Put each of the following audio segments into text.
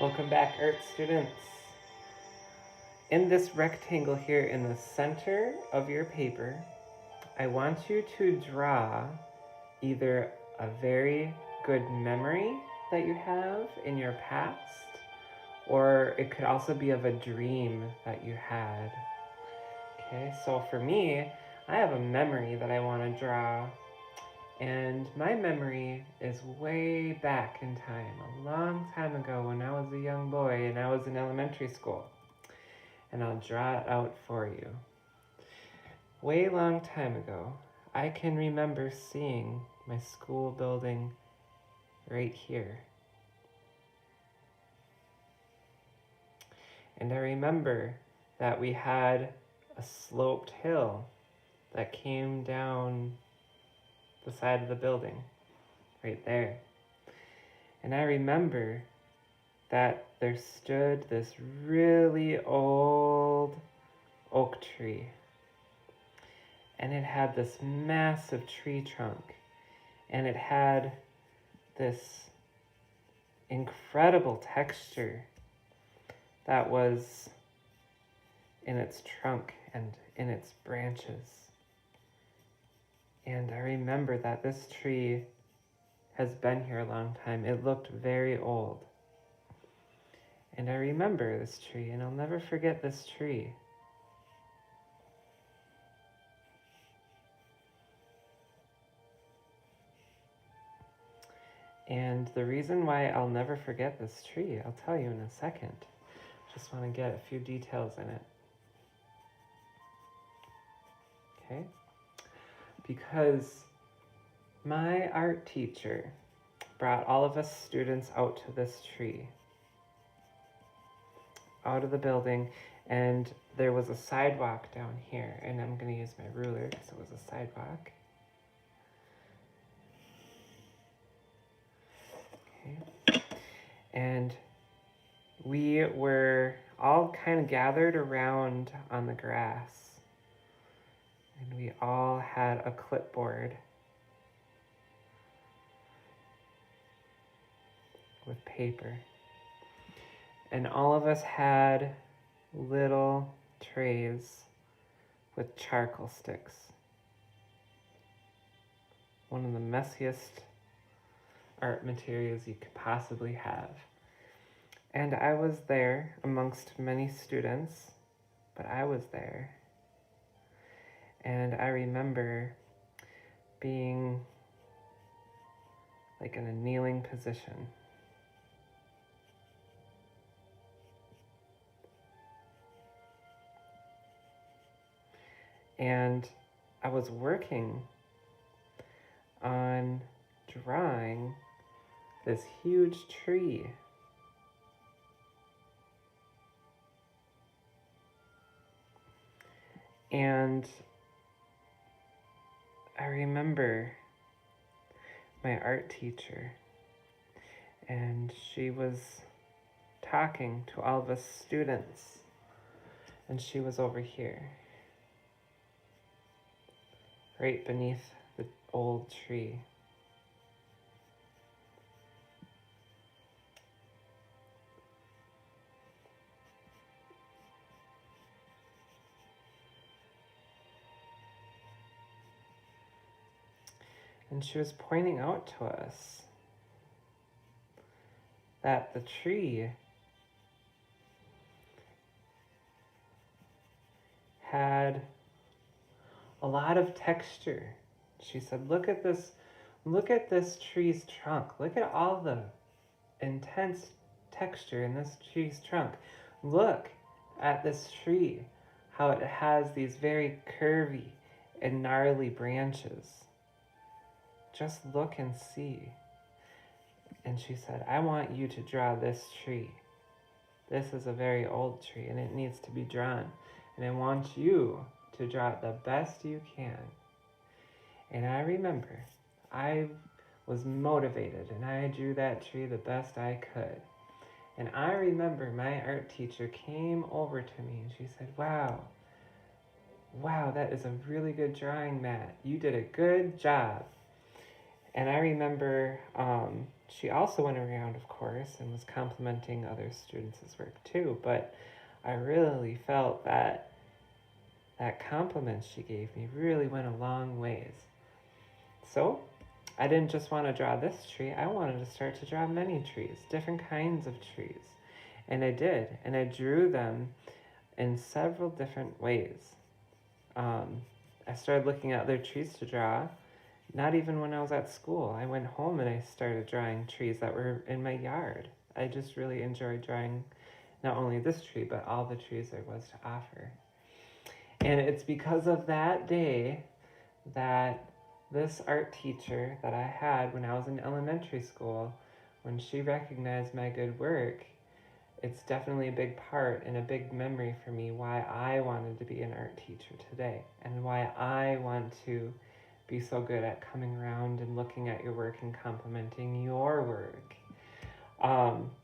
Welcome back, art students. In this rectangle here in the center of your paper, I want you to draw either a very good memory that you have in your past, or it could also be of a dream that you had. Okay, so for me, I have a memory that I want to draw. And my memory is way back in time, a long time ago when I was a young boy and I was in elementary school. And I'll draw it out for you. Way long time ago, I can remember seeing my school building right here. And I remember that we had a sloped hill that came down the side of the building, right there. And I remember that there stood this really old oak tree. And it had this massive tree trunk. And it had this incredible texture that was in its trunk and in its branches. And I remember that this tree has been here a long time. It looked very old. And I remember this tree, and I'll never forget this tree. And the reason why I'll never forget this tree, I'll tell you in a second. Just want to get a few details in it. Okay? Because my art teacher brought all of us students out to this tree, out of the building, and there was a sidewalk down here, and I'm going to use my ruler because it was a sidewalk. Okay. And we were all kind of gathered around on the grass. And we all had a clipboard with paper. And all of us had little trays with charcoal sticks. One of the messiest art materials you could possibly have. And I was there amongst many students, but I was there. And I remember being like in a kneeling position. And I was working on drawing this huge tree. And I remember my art teacher, and she was talking to all of us students, and she was over here, right beneath the old tree. And she was pointing out to us that the tree had a lot of texture. She said, look at this tree's trunk. Look at all the intense texture in this tree's trunk. Look at this tree, how it has these very curvy and gnarly branches. Just look and see. And she said, I want you to draw this tree. This is a very old tree and it needs to be drawn. And I want you to draw it the best you can. And I remember I was motivated and I drew that tree the best I could. And I remember my art teacher came over to me and she said, wow, that is a really good drawing, Matt. You did a good job. And I remember she also went around, of course, and was complimenting other students' work too, but I really felt that that compliment she gave me really went a long ways. So I didn't just want to draw this tree, I wanted to start to draw many trees, different kinds of trees. And I did, and I drew them in several different ways. I started looking at other trees to draw, not even when I was at school. I went home and I started drawing trees that were in my yard. I just really enjoyed drawing not only this tree, but all the trees there was to offer. And it's because of that day that this art teacher that I had when I was in elementary school, when she recognized my good work, it's definitely a big part and a big memory for me why I wanted to be an art teacher today and why I want to be so good at coming around and looking at your work and complimenting your work.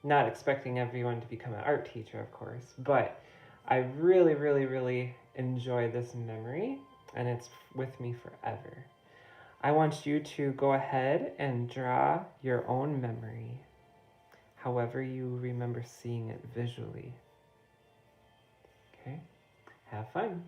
Not expecting everyone to become an art teacher, of course, but I really, really, really enjoy this memory and it's with me forever. I want you to go ahead and draw your own memory, however you remember seeing it visually. Okay? Have fun.